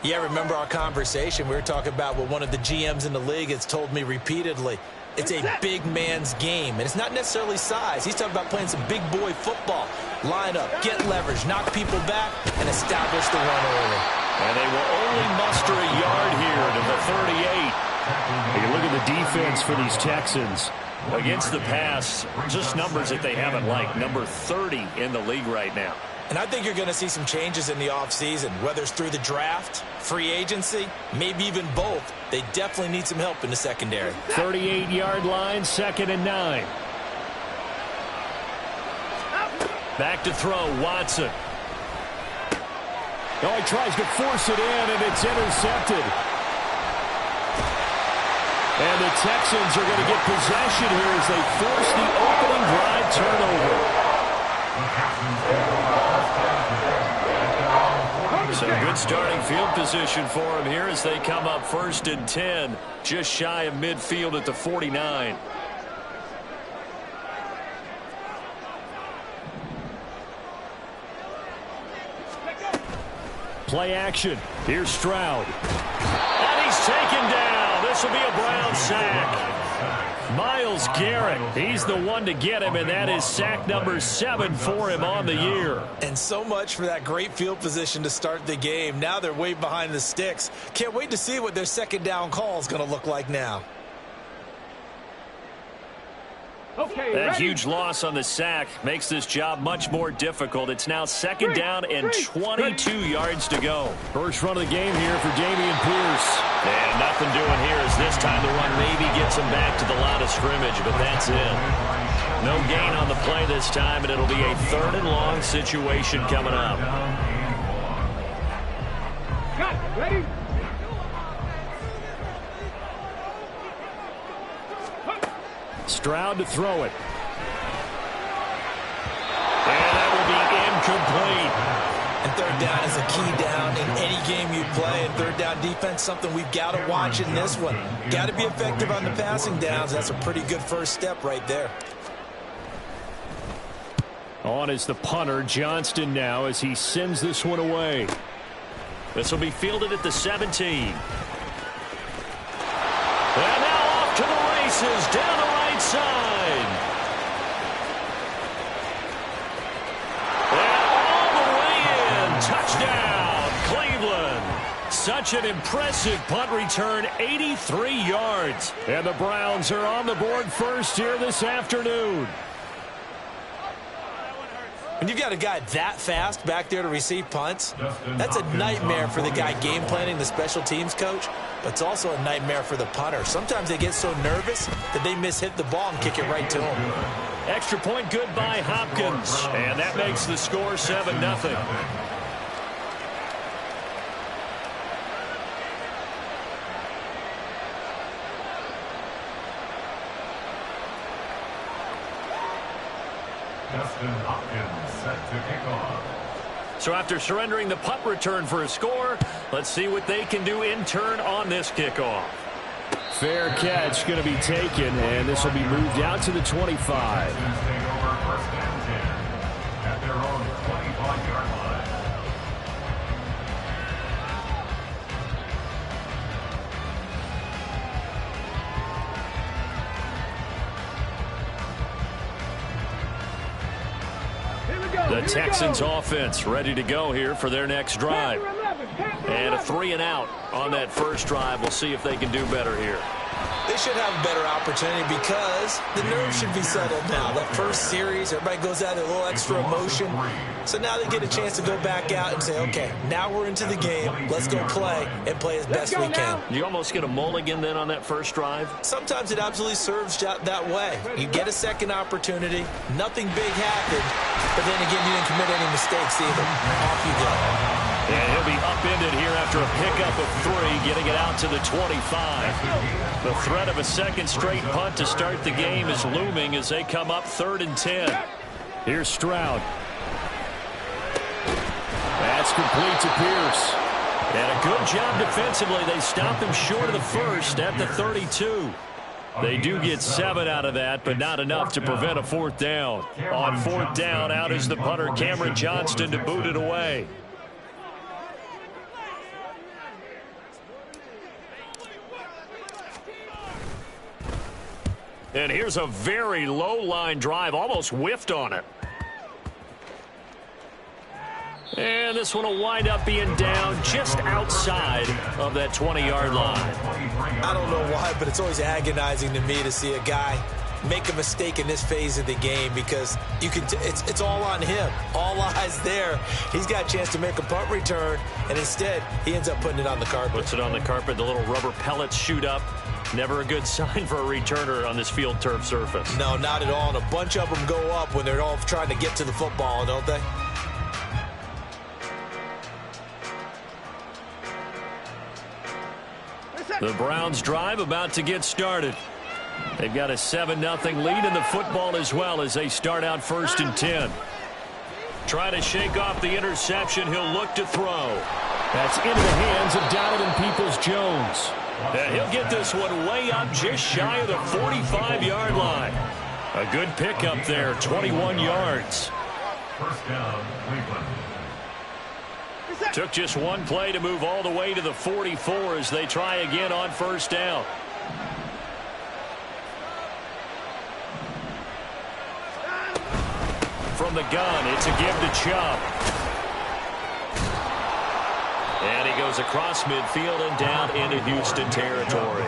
Yeah, remember our conversation? We were talking about what one of the GMs in the league has told me repeatedly. It's a big man's game, and it's not necessarily size. He's talking about playing some big boy football. Line up, get leverage, knock people back, and establish the run early. And they will only muster a yard here to the 38. You look at the defense for these Texans. Against the pass, just numbers that they haven't liked. Number 30 in the league right now. And I think you're going to see some changes in the offseason, whether it's through the draft, free agency, maybe even both. They definitely need some help in the secondary. 38-yard line, 2nd and 9. Back to throw, Watson. Oh, he tries to force it in, and it's intercepted. And the Texans are going to get possession here as they force the opening drive turnover. So good starting field position for him here as they come up 1st and 10, just shy of midfield at the 49. Play action. Here's Stroud. And he's taken down. This will be a Brown sack. Myles Garrett, he's the one to get him, and that is sack number 7 for him on the year. And so much for that great field position to start the game. Now they're way behind the sticks. Can't wait to see what their second down call is going to look like now. Okay, that huge loss on the sack makes this job much more difficult. It's now 2nd down and 22 yards to go. First run of the game here for Dameon Pierce. And nothing doing here as this time the run maybe gets him back to the line of scrimmage, but that's it. No gain on the play this time, and it'll be a 3rd and long situation coming up. Ready? Stroud to throw it. And that will be incomplete. And 3rd down is a key down in any game you play. And 3rd down defense, something we've got to watch in this one. Got to be effective on the passing downs. That's a pretty good first step right there. On is the punter, Johnston now, as he sends this one away. This will be fielded at the 17. And now off to the races, down the right side. And all the way in, touchdown, Cleveland. Such an impressive punt return, 83 yards. And the Browns are on the board first here this afternoon. When you've got a guy that fast back there to receive punts, that's a nightmare for the guy game planning, the special teams coach, but it's also a nightmare for the punter. Sometimes they get so nervous that they hit the ball and kick it right to him. Extra point good by Hopkins, and that makes the score 7-0. So after surrendering the punt return for a score, let's see what they can do in turn on this kickoff. Fair catch going to be taken, and this will be moved out to the 25. The Texans offense ready to go here for their next drive. And a 3-and-out on that first drive. We'll see if they can do better here. They should have a better opportunity because the nerves should be settled now. That first series, everybody goes out with a little extra emotion. So now they get a chance to go back out and say, okay, now we're into the game. Let's go play and play as best we can. You almost get a mulligan then on that first drive? Sometimes it absolutely serves that way. You get a second opportunity. Nothing big happened. But then again, you didn't commit any mistakes either. Off you go. And he'll be upended here after a pickup of 3, getting it out to the 25. The threat of a second straight punt to start the game is looming as they come up 3rd and 10. Here's Stroud. That's complete to Pierce. And a good job defensively. They stop him short of the first at the 32. They do get 7 out of that, but not enough to prevent a 4th down. On 4th down, out is the punter, Cameron Johnston, to boot it away. And here's a very low-line drive, almost whiffed on it. And this one will wind up being down just outside of that 20-yard line. I don't know why, but it's always agonizing to me to see a guy make a mistake in this phase of the game, because you can it's all on him. All eyes there. He's got a chance to make a punt return, and instead he ends up putting it on the carpet. Puts it on the carpet. The little rubber pellets shoot up. Never a good sign for a returner on this field turf surface. No, not at all. And a bunch of them go up when they're all trying to get to the football, don't they? The Browns drive about to get started. They've got a 7-0 lead in the football as well as they start out 1st and 10. Trying to shake off the interception. He'll look to throw. That's into the hands of Donovan Peoples-Jones. And he'll get this one way up just shy of the 45-yard line. A good pickup there, 21 yards. First down, Cleveland. Took just one play to move all the way to the 44 as they try again on 1st down. From the gun, it's a give to Chubb. And he goes across midfield and down into Houston territory.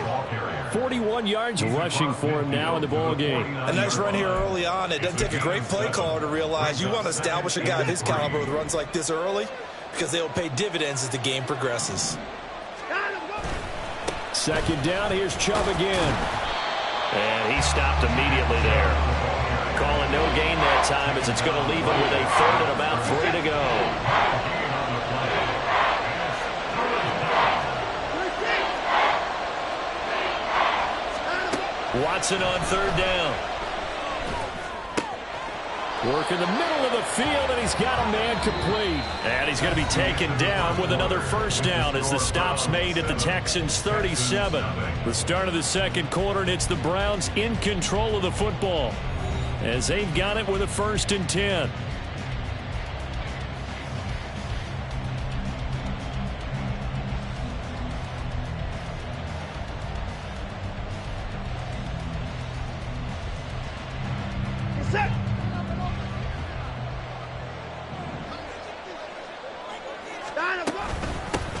41 yards rushing for him now in the ball game. A nice run here early on. It doesn't take a great play caller to realize you want to establish a guy of his caliber with runs like this early, because they will pay dividends as the game progresses. 2nd down, here's Chubb again. And he stopped immediately there. Calling no gain that time as it's going to leave him with a 3rd and about 3 to go. Watson on 3rd down. Work in the middle of the field, and he's got a man complete. And he's going to be taken down with another 1st down as the stop's made at the Texans' 37. The start of the 2nd quarter, and it's the Browns in control of the football as they've got it with a 1st and 10.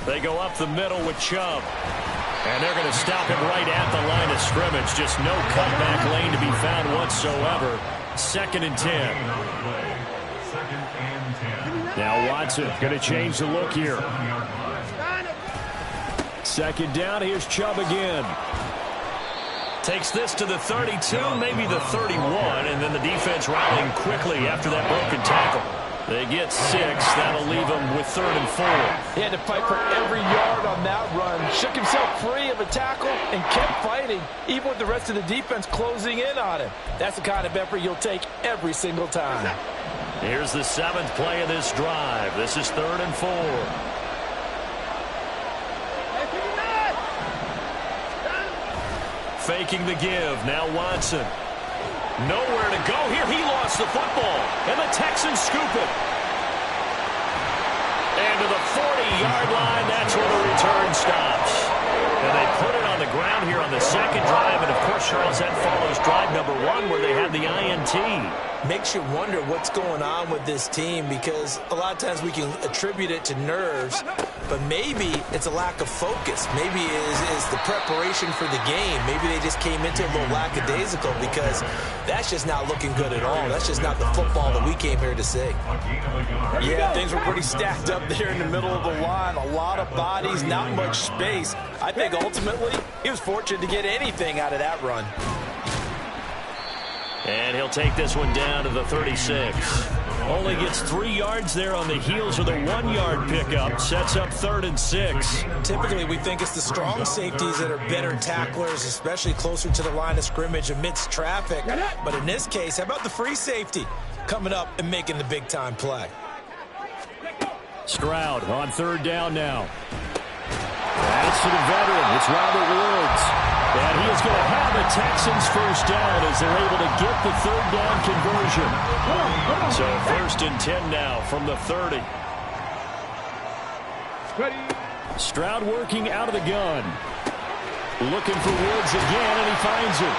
They go up the middle with Chubb. And they're going to stop him right at the line of scrimmage. Just no cutback lane to be found whatsoever. 2nd and 10. Now Watson going to change the look here. 2nd down, here's Chubb again. Takes this to the 32, maybe the 31, and then the defense rallying quickly after that broken tackle. They get 6. That'll leave them with 3rd and 4. He had to fight for every yard on that run. Shook himself free of a tackle and kept fighting, even with the rest of the defense closing in on him. That's the kind of effort you'll take every single time. Here's the 7th play of this drive. This is 3rd and 4. Faking the give. Now Watson. Nowhere to go here. He lost the football. And the Texans scoop it. And to the 40-yard line, that's where the return stops. And they put it on the ground here on the 2nd drive. And, of course, Charles, that follows drive number 1 where they had the INT. Makes you wonder what's going on with this team, because a lot of times we can attribute it to nerves, but maybe it's a lack of focus. Maybe it's the preparation for the game. Maybe they just came into it a little lackadaisical, because that's just not looking good at all. That's just not the football that we came here to see. Yeah, things were pretty stacked up there in the middle of the line. A lot of bodies, not much space. I think ultimately he was fortunate to get anything out of that run. And he'll take this one down to the 36. Only gets 3 yards there on the heels of the 1-yard pickup. Sets up 3rd and 6. Typically, we think it's the strong safeties that are better tacklers, especially closer to the line of scrimmage amidst traffic. But in this case, how about the free safety coming up and making the big-time play? Stroud on 3rd down now. That's to the veteran. It's Robert Woods. And he is going to have the Texans 1st down as they're able to get the 3rd down conversion. So 1st and 10 now from the 30. Stroud working out of the gun. Looking for Woods again, and he finds him.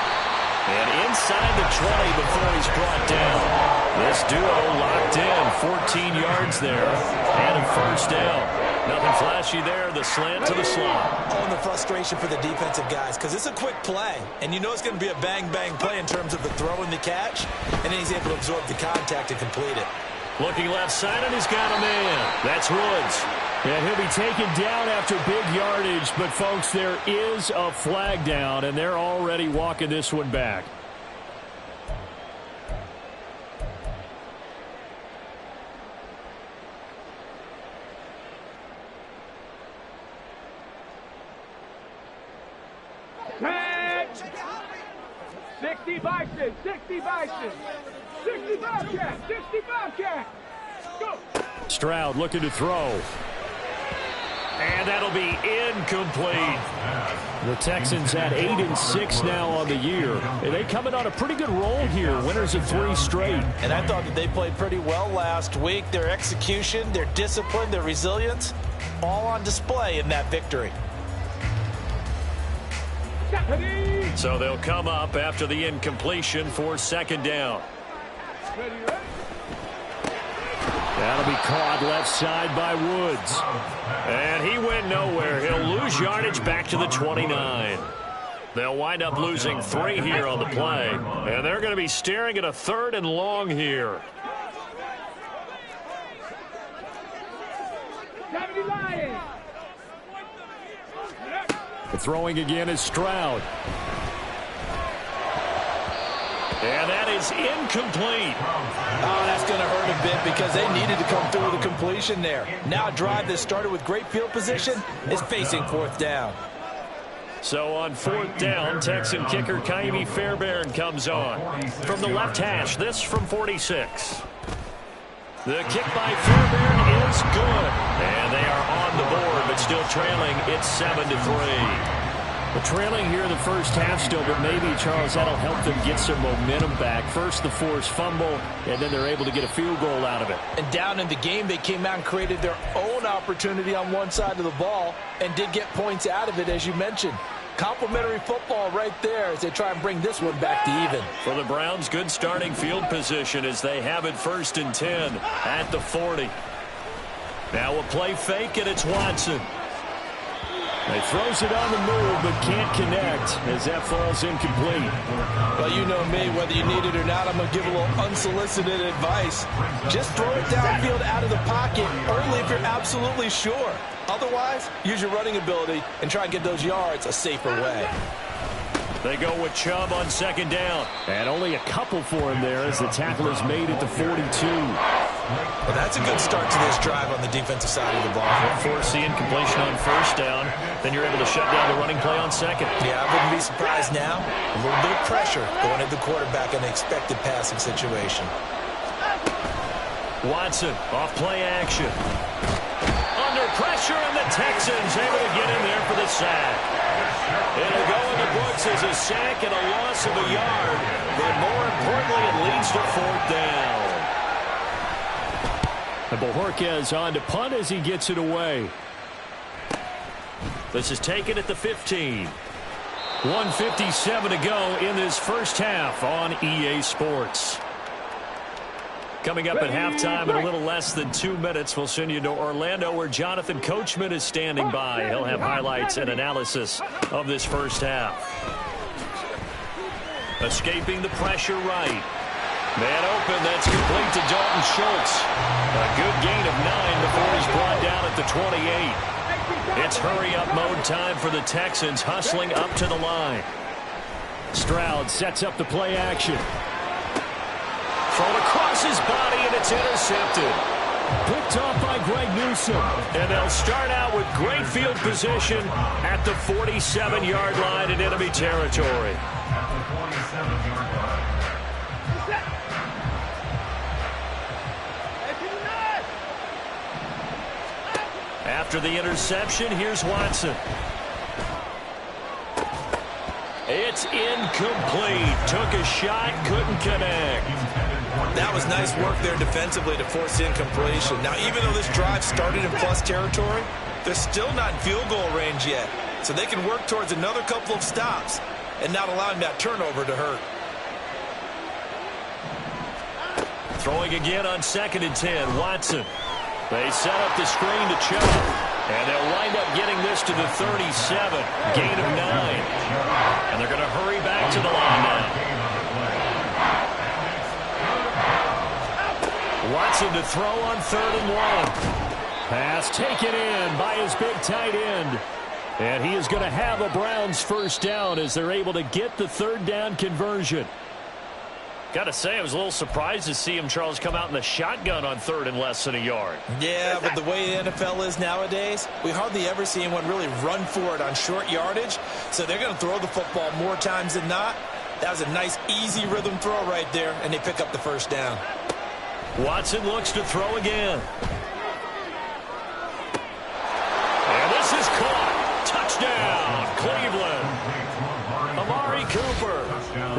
And inside the 20 before he's brought down. This duo locked in, 14 yards there, and a first down. Nothing flashy there, the slant to the slot. Oh, and the frustration for the defensive guys, because it's a quick play, and you know it's going to be a bang-bang play in terms of the throw and the catch, and then he's able to absorb the contact and complete it. Looking left side, and he's got a man. That's Woods. And he'll be taken down after big yardage, but, folks, there is a flag down, and they're already walking this one back. Catch! 60 Bison, 60 Bison, 60 Bobcat, 60 Bobcat. Go! Stroud looking to throw. And that'll be incomplete. The Texans at 8-6 now on the year. And they coming on a pretty good roll here. Winners of 3 straight. And I thought that they played pretty well last week. Their execution, their discipline, their resilience, all on display in that victory. So they'll come up after the incompletion for second down. That'll be caught left side by Woods. And he went nowhere. He'll lose yardage back to the 29. They'll wind up losing 3 here on the play. And they're going to be staring at a 3rd and long here. The throwing again is Stroud. And that is incomplete. Oh, that's going to hurt a bit because they needed to come through with a completion there. Now a drive that started with great field position is facing 4th down. So on 4th down, Texan kicker Kaimi Fairbairn comes on. From the left hash, this from 46. The kick by Fairbairn is good. And they are on the board, but still trailing. It's 7-3. Well, trailing here in the first half still, but maybe, Charles, that'll help them get some momentum back. First, the forced fumble, and then they're able to get a field goal out of it. And down in the game, they came out and created their own opportunity on one side of the ball and did get points out of it, as you mentioned. Complimentary football right there as they try and bring this one back to even. For the Browns, good starting field position as they have it 1st and 10 at the 40. Now a play fake, and it's Watson. He throws it on the move, but can't connect as that falls incomplete. Well, you know me, whether you need it or not, I'm going to give a little unsolicited advice. Just throw it downfield out of the pocket, only if you're absolutely sure. Otherwise, use your running ability and try and get those yards a safer way. They go with Chubb on 2nd down. And only a couple for him there as the tackle is made at the 42. Well, that's a good start to this drive on the defensive side of the ball. Force the incompletion on 1st down. Then you're able to shut down the running play on 2nd. Yeah, I wouldn't be surprised now. A little bit of pressure going at the quarterback in an expected passing situation. Watson off play action. Under pressure, and the Texans able to get in there for the sack. It'll go in the books as a sack and a loss of a yard. But more importantly, it leads to 4th down. And Bojorquez on to punt as he gets it away. This is taken at the 15. 1:57 to go in this first half on EA Sports. Coming up at halftime in a little less than 2 minutes, we'll send you to Orlando where Jonathan Coachman is standing by. He'll have highlights and analysis of this first half. Escaping the pressure right. Man open, that's complete to Dalton Schultz. A good gain of 9 before he's brought down at the 28. It's hurry-up mode time for the Texans, hustling up to the line. Stroud sets up the play action. Thrown across his body, and it's intercepted. Picked off by Greg Newsome. And they'll start out with great field position at the 47-yard line in enemy territory. After the interception, here's Watson. It's incomplete. Took a shot, couldn't connect. That was nice work there defensively to force incompletion. Now, even though this drive started in plus territory, they're still not in field goal range yet. So they can work towards another couple of stops and not allowing that turnover to hurt. Throwing again on 2nd and 10. Watson. They set up the screen to Chubb. And they'll wind up getting this to the 37. Gain of 9. And they're going to hurry back to the line now. Watson to throw on 3rd and 1. Pass taken in by his big tight end. And he is going to have a Browns first down as they're able to get the 3rd down conversion. Got to say, I was a little surprised to see him, Charles, come out in the shotgun on 3rd and less than a yard. Yeah, but the way the NFL is nowadays, we hardly ever see anyone really run for it on short yardage. So they're going to throw the football more times than not. That was a nice, easy rhythm throw right there, and they pick up the first down. Watson looks to throw again. And this is caught. Touchdown, Cleveland. Amari Cooper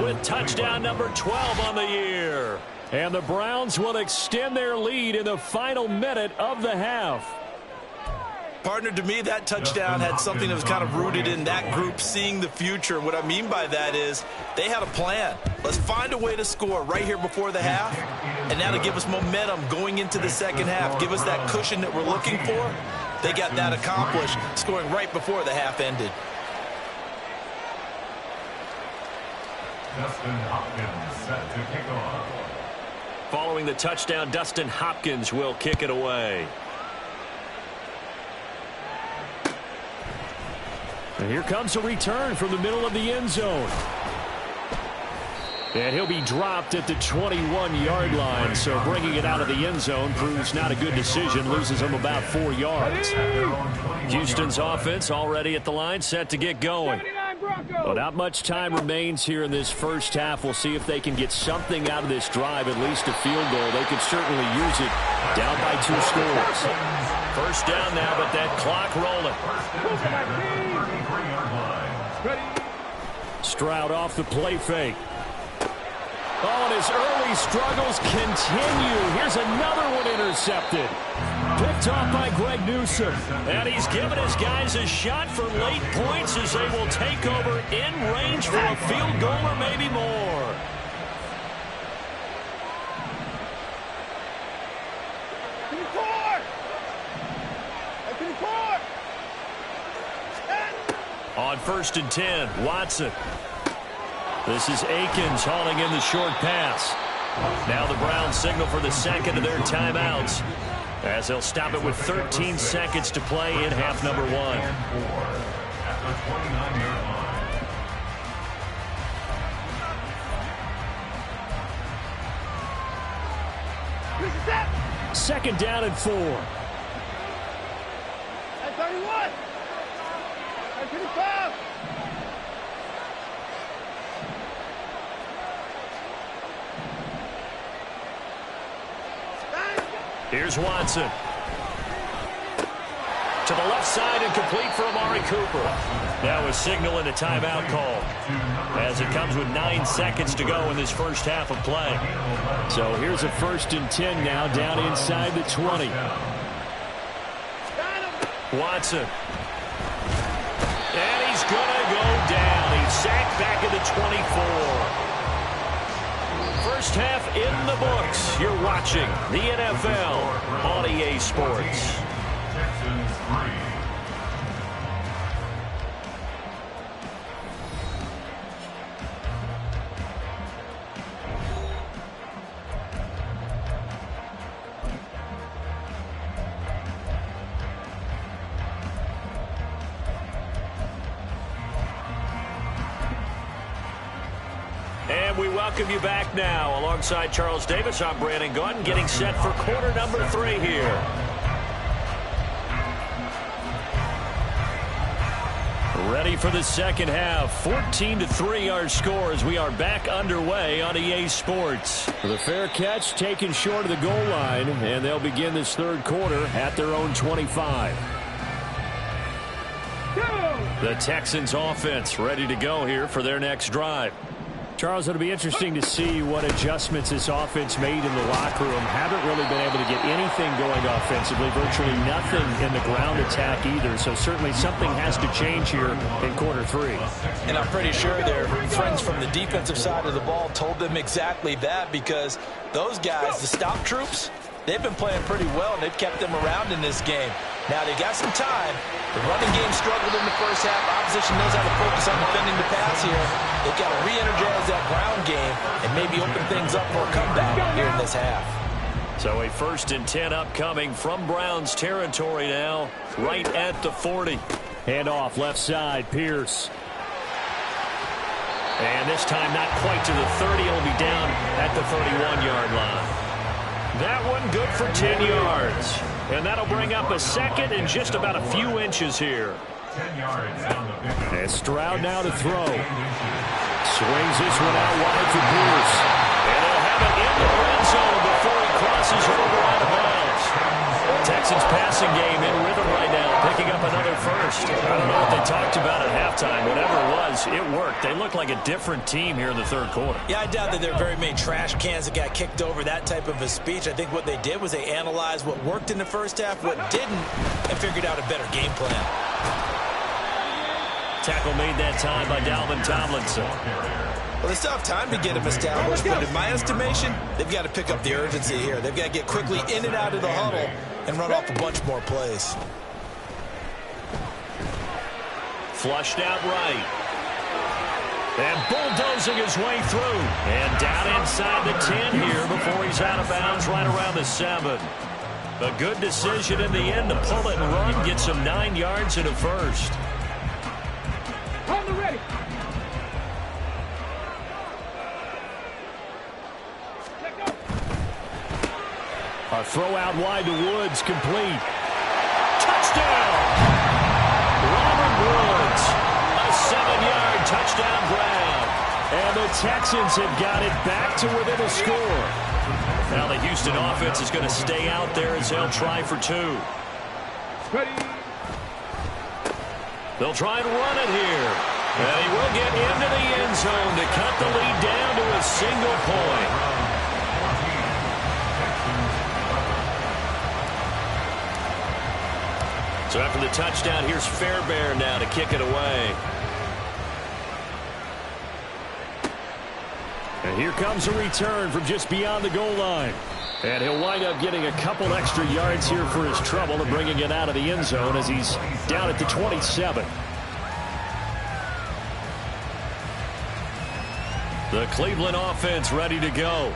with touchdown number 12 on the year. And the Browns will extend their lead in the final minute of the half. Partner, to me, that touchdown had something that was kind of rooted in that group seeing the future. What I mean by that is they had a plan. Let's find a way to score right here before the half, and that'll give us momentum going into the second half, give us that cushion that we're looking for. They got that accomplished, scoring right before the half ended. Dustin Hopkins set to kick off. Following the touchdown, Dustin Hopkins will kick it away. And here comes a return from the middle of the end zone. And he'll be dropped at the 21-yard line, so bringing it out of the end zone proves not a good decision, loses him about 4 yards. Houston's offense already at the line, set to get going. Well, not much time remains here in this first half. We'll see if they can get something out of this drive, at least a field goal. They could certainly use it down by 2 scores. First down now, but that clock rolling. Stroud off the play fake. Oh, and his early struggles continue. Here's another one intercepted. Picked off by Greg Newsome. And he's given his guys a shot for late points as they will take over in range for a field goal or maybe more. On 1st and 10, Watson. This is Akins hauling in the short pass. Now the Browns signal for the second of their timeouts, as they'll stop it with 13 seconds to play in half number 1. At the 29-yard line. Second down and 4. That's 31. That's 25. Here's Watson. To the left side and complete for Amari Cooper. Now a signal and a timeout call, as it comes with 9 seconds to go in this first half of play. So here's a 1st and 10 now, down inside the 20. Watson. And he's going to go down. He's sacked back at the 24. First half in the books. You're watching the NFL on EA Sports. Texans 3. And we welcome you back now. Alongside Charles Davis, I'm Brandon Gunn, getting set for quarter number 3 here. Ready for the second half. 14-3 our score as we are back underway on EA Sports. The fair catch taken short of the goal line, and they'll begin this third quarter at their own 25. The Texans offense ready to go here for their next drive. Charles, it'll be interesting to see what adjustments this offense made in the locker room. Haven't really been able to get anything going offensively, virtually nothing in the ground attack either. So certainly something has to change here in quarter 3. And I'm pretty sure their friends from the defensive side of the ball told them exactly that, because those guys, the stop troops, they've been playing pretty well, and they've kept them around in this game. Now, they got some time. The running game struggled in the first half. Opposition knows how to focus on defending the pass here. They've got to re-energize that ground game and maybe open things up for a comeback here in this half. So a 1st and 10 upcoming from Browns territory now, right at the 40. Hand off left side, Pierce. And this time not quite to the 30. It'll be down at the 31-yard line. That one good for 10 yards. And that'll bring up a 2nd and just about a few inches here. 10 yards down the 50. And Stroud now to throw. Swings this one out wide for Pierce. And they'll have it in the red zone before he crosses over out of bounds. Texans passing game in rhythm right now, picking up another 1st. I don't know what they talked about at halftime. Whatever it was, it worked. They look like a different team here in the 3rd quarter. Yeah, I doubt that there are very many trash cans that got kicked over, that type of a speech. I think what they did was they analyzed what worked in the first half, what didn't, and figured out a better game plan. Tackle made that time by Dalvin Tomlinson. Well, they still have time to get him established, but in my estimation, they've got to pick up the urgency here. They've got to get quickly in and out of the huddle and run off a bunch more plays. Flushed out right. And bulldozing his way through. And down inside the 10 here before he's out of bounds right around the 7. A good decision in the end to pull it and run, get some 9 yards and a 1st. On the ready. A throw out wide to Woods, complete. Touchdown! Robert Woods, a 7-yard touchdown grab. And the Texans have got it back to within a score. Now the Houston offense is going to stay out there as they'll try for 2. Ready. They'll try and run it here. And he will get into the end zone to cut the lead down to a single point. So after the touchdown, here's Fairbairn now to kick it away. And here comes a return from just beyond the goal line. And he'll wind up getting a couple extra yards here for his trouble and bringing it out of the end zone as he's down at the 27. The Cleveland offense ready to go.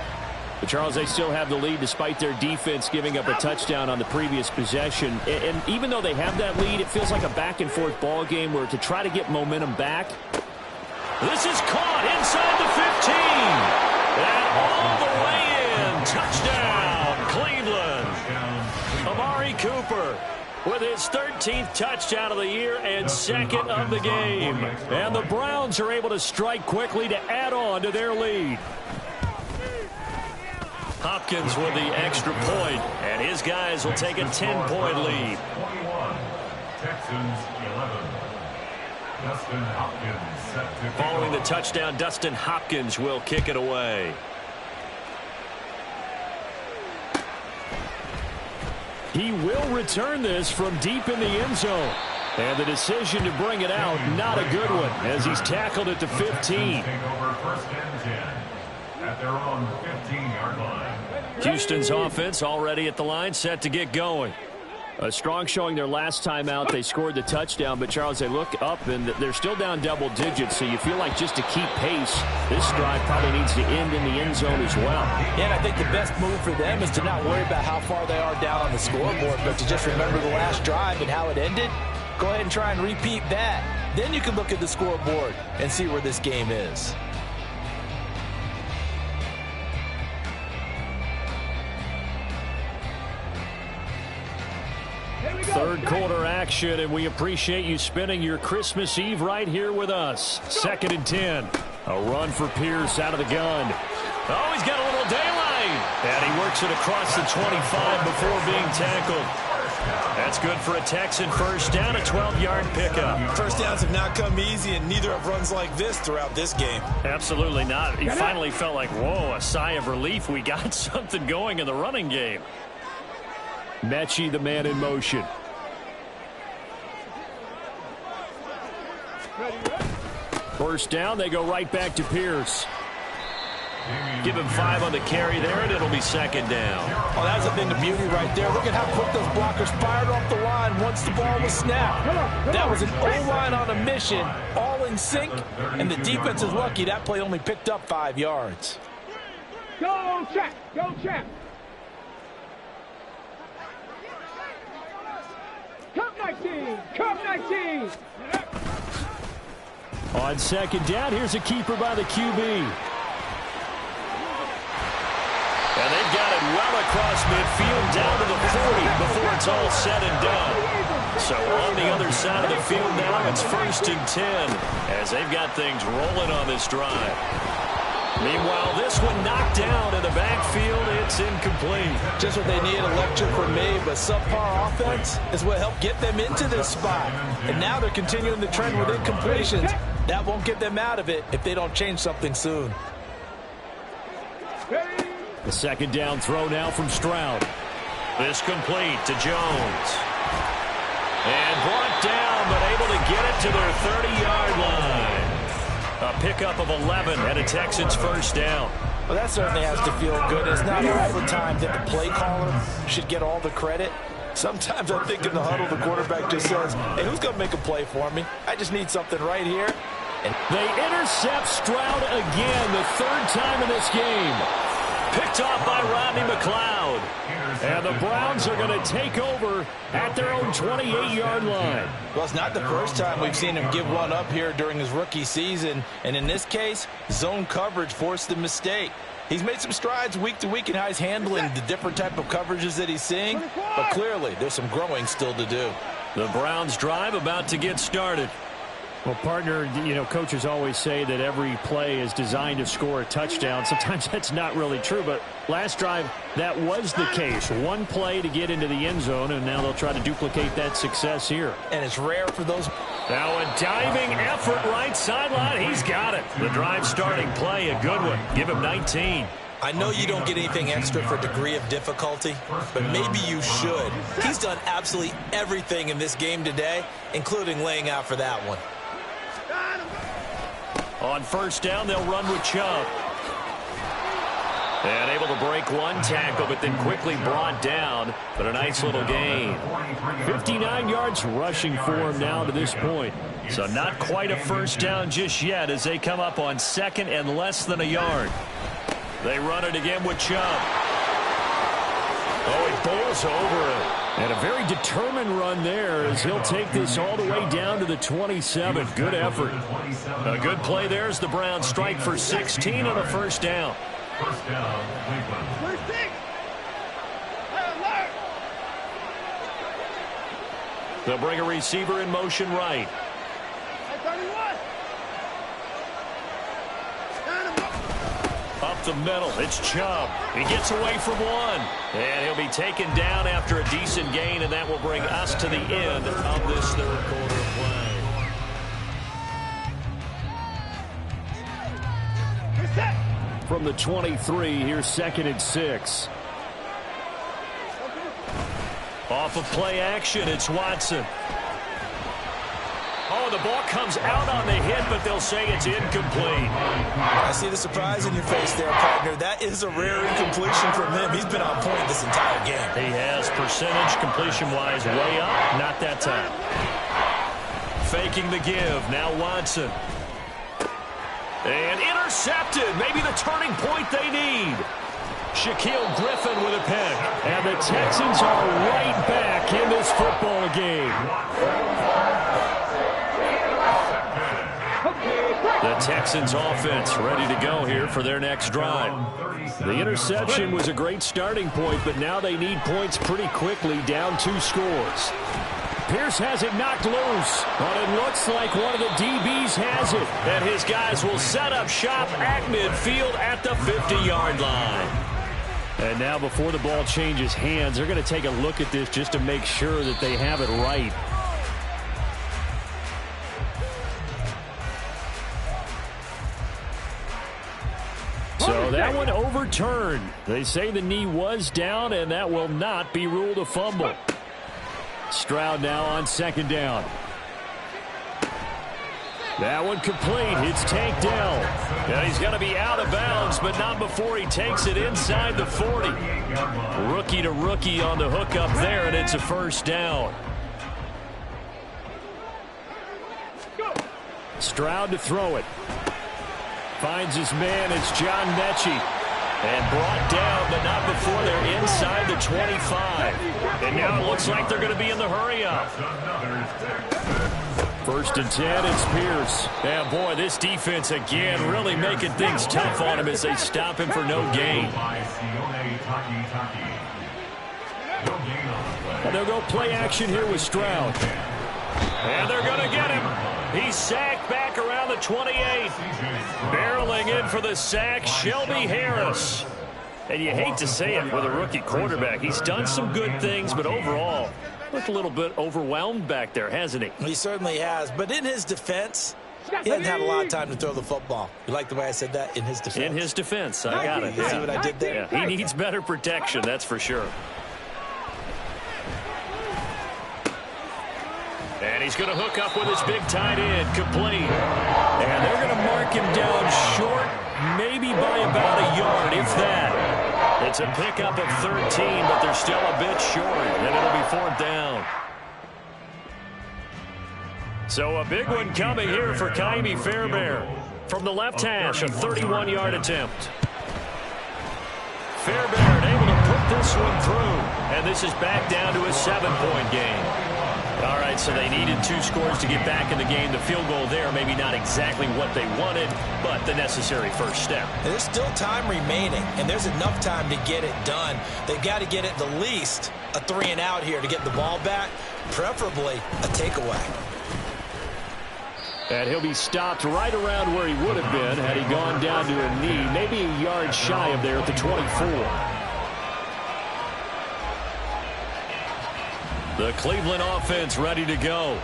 But Charles, they still have the lead despite their defense giving up a touchdown on the previous possession. And even though they have that lead, it feels like a back-and-forth ball game where to try to get momentum back. This is caught inside the 15. And all the way in. Touchdown, Cleveland. Amari Cooper with his 13th touchdown of the year and 2nd of the game. And the Browns are able to strike quickly to add on to their lead. Hopkins with the extra point, and his guys will take a 10-point lead. 21, Texans 11. Dustin Hopkins set to Following the touchdown, Dustin Hopkins will kick it away. He will return this from deep in the end zone. And the decision to bring it out, not a good one, as he's tackled at the 15. Take over 1st and 10 at their own 15-yard line. Houston's offense already at the line, set to get going. A strong showing their last time out. They scored the touchdown, but Charles, they look up and they're still down double digits, so you feel like just to keep pace, this drive probably needs to end in the end zone as well. And I think the best move for them is to not worry about how far they are down on the scoreboard, but to just remember the last drive and how it ended. Go ahead and try and repeat that. Then you can look at the scoreboard and see where this game is. Third quarter action, and we appreciate you spending your Christmas Eve right here with us. 2nd and 10. A run for Pierce out of the gun. Oh, he's got a little daylight. And he works it across the 25 before being tackled. That's good for a Texan first down, a 12-yard pickup. First downs have not come easy, and neither have runs like this throughout this game. Absolutely not. He finally felt like, whoa, a sigh of relief. We got something going in the running game. Mechie, the man in motion. First down, they go right back to Pierce. Give him 5 on the carry there, and it'll be second down. Oh, that's the thing, the beauty right there. Look at how quick those blockers fired off the line once the ball was snapped. That was an O-line on a mission, all in sync, and the defense is lucky that play only picked up 5 yards. Go, Champ! Go, Champ! Come 19! Come 19! On second down, here's a keeper by the QB. And they've got it well across midfield down to the 40 before it's all said and done. So on the other side of the field now, it's 1st and 10 as they've got things rolling on this drive. Meanwhile, this one knocked down in the backfield. It's incomplete. Just what they need, electric from me, but subpar offense is what helped get them into this spot. And now they're continuing the trend with incompletions. That won't get them out of it if they don't change something soon. The second down throw now from Stroud. This complete to Jones. And brought down, but able to get it to their 30-yard line. A pickup of 11 and a Texans first down. Well, that certainly has to feel good. It's not all the time that the play caller should get all the credit. Sometimes I think in the huddle, the quarterback just says, hey, who's going to make a play for me? I just need something right here. And they intercept Stroud again, the 3rd time in this game. Picked off by Rodney McLeod. And the Browns are going to take over at their own 28-yard line. Well, it's not the first time we've seen him give one up here during his rookie season. And in this case, zone coverage forced the mistake. He's made some strides week to week in how he's handling the different type of coverages that he's seeing. But clearly, there's some growing still to do. The Browns drive about to get started. Well, partner, you know, coaches always say that every play is designed to score a touchdown. Sometimes that's not really true, but last drive, that was the case. One play to get into the end zone, and now they'll try to duplicate that success here. And it's rare for those. Now a diving effort right sideline. He's got it. The drive starting play, a good one. Give him 19. I know you don't get anything extra for degree of difficulty, but maybe you should. He's done absolutely everything in this game today, including laying out for that one. On first down, they'll run with Chubb. And able to break one tackle, but then quickly brought down. But a nice little gain. 59 yards rushing for him now to this point. So not quite a first down just yet as they come up on 2nd and less than a yard. They run it again with Chubb. Oh, he bowls over it. And a very determined run there as he'll take this all the way down to the 27. Good effort. A good play there as the Browns strike for 16 on a first down. First down, Cleveland. They'll bring a receiver in motion right. Up the middle, it's Chubb. He gets away from one. And he'll be taken down after a decent gain, and that will bring us to the end of this 3rd quarter of play. From the 23, here's 2nd and 6. Off of play action, it's Watson. Oh, the ball comes out on the hit, but they'll say it's incomplete. I see the surprise in your face there, partner. That is a rare incompletion from him. He's been on point this entire game. He has percentage completion-wise way up. Not that time. Faking the give. Now Watson. And intercepted. Maybe the turning point they need. Shaquille Griffin with a pick. And the Texans are right back in this football game. The Texans offense ready to go here for their next drive. The interception was a great starting point, but now they need points pretty quickly, down 2 scores. Pierce has it knocked loose, but it looks like one of the DBs has it. And his guys will set up shop at midfield at the 50-yard line. And now before the ball changes hands, they're going to take a look at this just to make sure that they have it right. So that one overturned. They say the knee was down, and that will not be ruled a fumble. Stroud now on second down. That one complete. It's tanked down. And he's going to be out of bounds, but not before he takes it inside the 40. Rookie to rookie on the hook up there, and it's a first down. Stroud to throw it. Finds his man. It's John Mechie. And brought down, but not before they're inside the 25. And now it looks like they're going to be in the hurry-up. First and 10, it's Pierce. And boy, this defense again really making things tough on him as they stop him for no gain. And they'll go play action here with Stroud. And they're going to get him. He's sacked back around the 28. Barreling in for the sack, Shelby Harris. And you hate to say it with a rookie quarterback. He's done some good things, but overall, looked a little bit overwhelmed back there, hasn't he? He certainly has. But in his defense, he hasn't had a lot of time to throw the football. You like the way I said that? In his defense. In his defense. I got it. You see what I did there? Yeah, he needs better protection, that's for sure. And he's going to hook up with his big tight end, complete. And they're going to mark him down short, maybe by about a yard, if that. It's a pickup of 13, but they're still a bit short, and it'll be fourth down. So a big one coming here for Kaimi Fairbairn. From the left hash, a 31-yard attempt. Fairbairn able to put this one through, and this is back down to a 7-point game. All right, so they needed 2 scores to get back in the game. The field goal there, maybe not exactly what they wanted, but the necessary first step. There's still time remaining, and there's enough time to get it done. They've got to get at the least a 3-and-out here to get the ball back, preferably a takeaway. And he'll be stopped right around where he would have been had he gone down to a knee, maybe a yard shy of there at the 24. The Cleveland offense ready to go.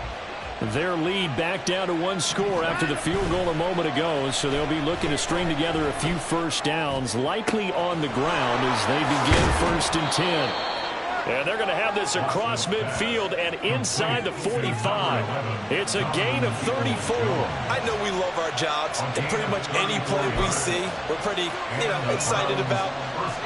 Their lead back down to 1 score after the field goal a moment ago, so they'll be looking to string together a few first downs, likely on the ground as they begin 1st and 10. And they're going to have this across midfield and inside the 45. It's a gain of 34. I know we love our jobs, and pretty much any play we see, we're pretty, excited about.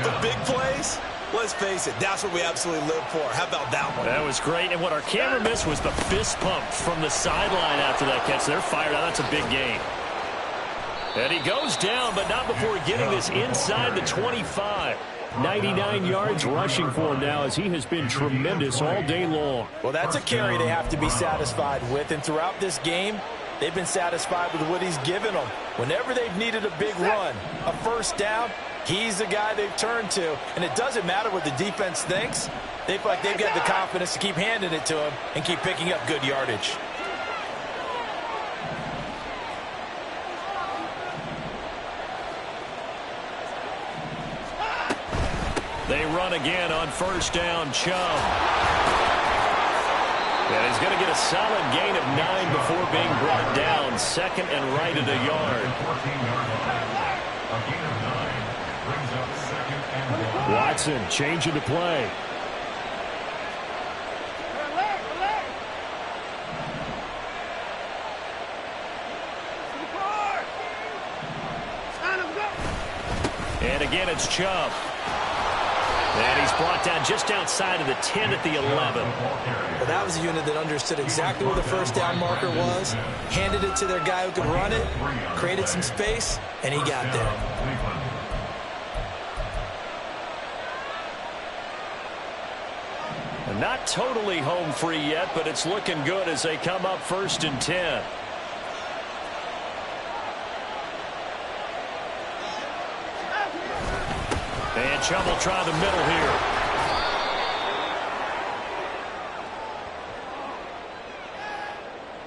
The big plays, let's face it, that's what we absolutely live for. How about that one? That was great, and what our camera missed was the fist pump from the sideline after that catch. They're fired out. That's a big gain. And he goes down, but not before getting this inside the 25. 99 yards rushing for him now as he has been tremendous all day long. Well, that's a carry they have to be satisfied with, and throughout this game, they've been satisfied with what he's given them. Whenever they've needed a big run, a first down, he's the guy they've turned to. And it doesn't matter what the defense thinks. They feel like they've got the confidence to keep handing it to him and keep picking up good yardage. They run again on first down, Chubb. And he's going to get a solid gain of 9 before being brought down. 2nd and right at a yard. Watson changing the play. And again, it's Chubb. And he's brought down just outside of the 10 at the 11. Well, that was a unit that understood exactly where the first down marker was, handed it to their guy who could run it, created some space, and he got there. And not totally home free yet, but it's looking good as they come up 1st and 10. And Chubb will try the middle here.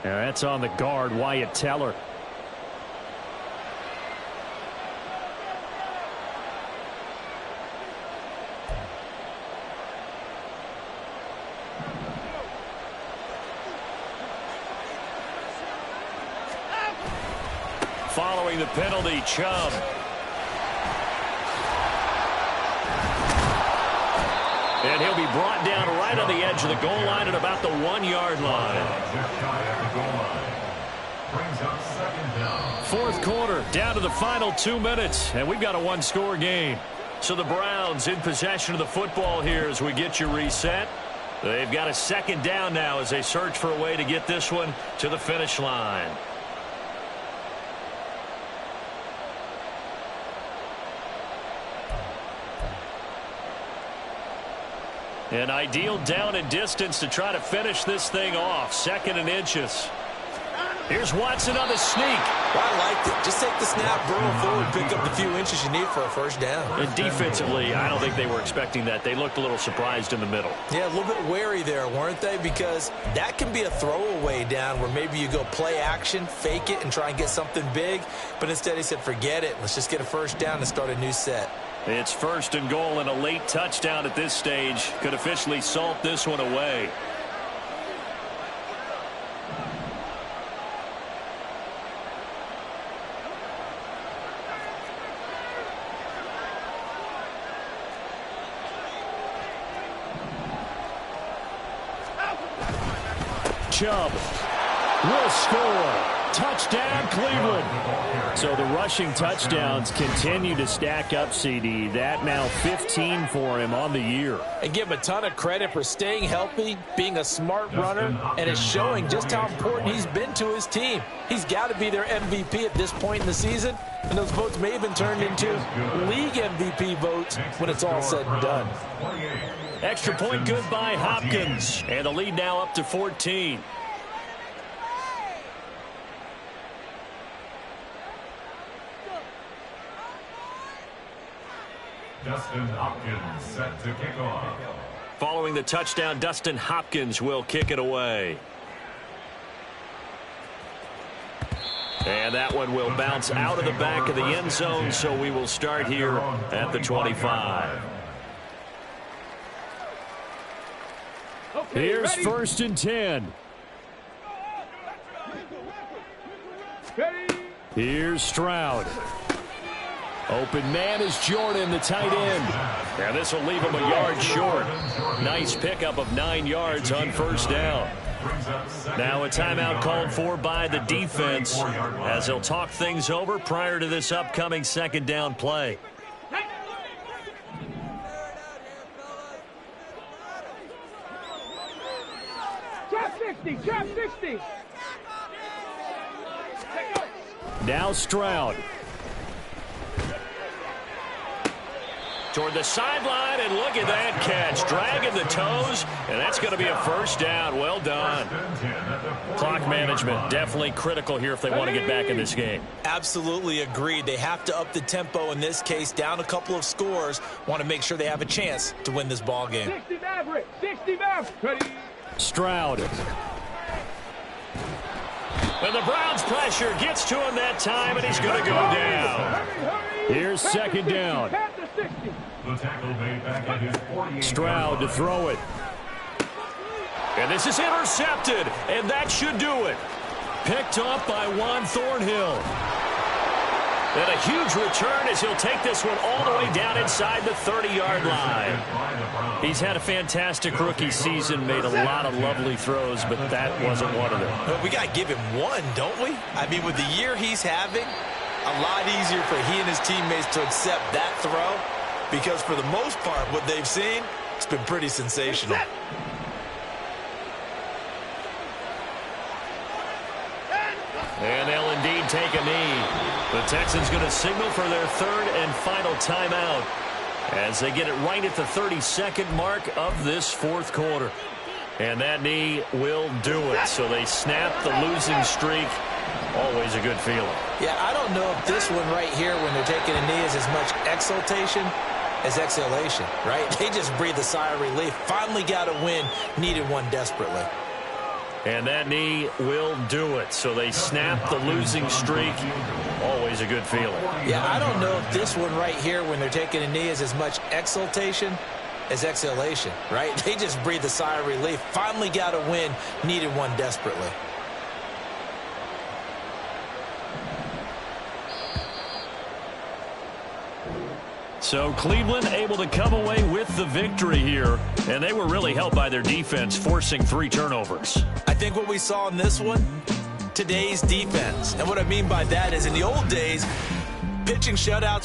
Now that's on the guard, Wyatt Teller. following the penalty. Chubb. And he'll be brought down right on the edge of the goal line at about the 1-yard line. Fourth quarter, down to the final 2 minutes, and we've got a one-score game. So the Browns in possession of the football here as we get you reset. They've got a second down now as they search for a way to get this one to the finish line. An ideal down and distance to try to finish this thing off. 2nd and inches. Here's Watson on the sneak. Well, I liked it. Just take the snap, burrow forward, pick up the few inches you need for a first down. And defensively, I don't think they were expecting that. They looked a little surprised in the middle. Yeah, a little bit wary there, weren't they? Because that can be a throwaway down where maybe you go play action, fake it, and try and get something big. But instead he said, forget it. Let's just get a first down and start a new set. It's 1st and goal, and a late touchdown at this stage could officially salt this one away. Chubb will score. Touchdown, Cleveland. So the rushing touchdowns continue to stack up, CD. That now 15 for him on the year. And give him a ton of credit for staying healthy, being a smart runner, and it's showing just how important he's been to his team. He's got to be their MVP at this point in the season, and those votes may have been turned into league MVP votes when it's all said and done. Extra point good by Hopkins, and the lead now up to 14. Dustin Hopkins set to kick off. Following the touchdown, Dustin Hopkins will kick it away. And that one will bounce out of the back of the end zone, so we will start here at the 25. Here's 1st and 10. Here's Stroud. Open man is Jordan, the tight end. And this will leave him a yard short. Nice pickup of 9 yards on first down. Now a timeout called for by the defense as they'll talk things over prior to this upcoming second down play. Trap 60, trap 60. Now Stroud. Toward the sideline, and look at that catch. Dragging the toes, and that's going to be a first down. Well done. Clock management definitely critical here if they want to get back in this game. Absolutely agreed. They have to up the tempo in this case, down a couple of scores. Want to make sure they have a chance to win this ball game. 60 Maverick, 60 Maverick. Ready. Stroud. And the Browns pressure gets to him that time, and he's going to go down. Here's second down. The tackle made back at his 48. Stroud to throw it. And this is intercepted, and that should do it. Picked up by Juan Thornhill. And a huge return as he'll take this one all the way down inside the 30-yard line. He's had a fantastic rookie season, made a lot of lovely throws, but that wasn't one of them. But we got to give him one, don't we? I mean, with the year he's having, a lot easier for he and his teammates to accept that throw because for the most part, what they've seen, it's been pretty sensational. And they'll indeed take a knee. The Texans going to signal for their third and final timeout as they get it right at the 32nd mark of this fourth quarter. And that knee will do it. So they snap the losing streak. Always a good feeling. Yeah, I don't know if this one right here when they're taking a knee is as much exultation as exhalation, right? They just breathe a sigh of relief. Finally got a win. Needed one desperately. And that knee will do it. So they snap the losing streak. Always a good feeling. Yeah, I don't know if this one right here when they're taking a knee is as much exultation as exhalation, right? They just breathe a sigh of relief. Finally got a win. Needed one desperately. So Cleveland able to come away with the victory here, and they were really helped by their defense, forcing 3 turnovers. I think what we saw in this one, today's defense. And what I mean by that is in the old days, pitching shutouts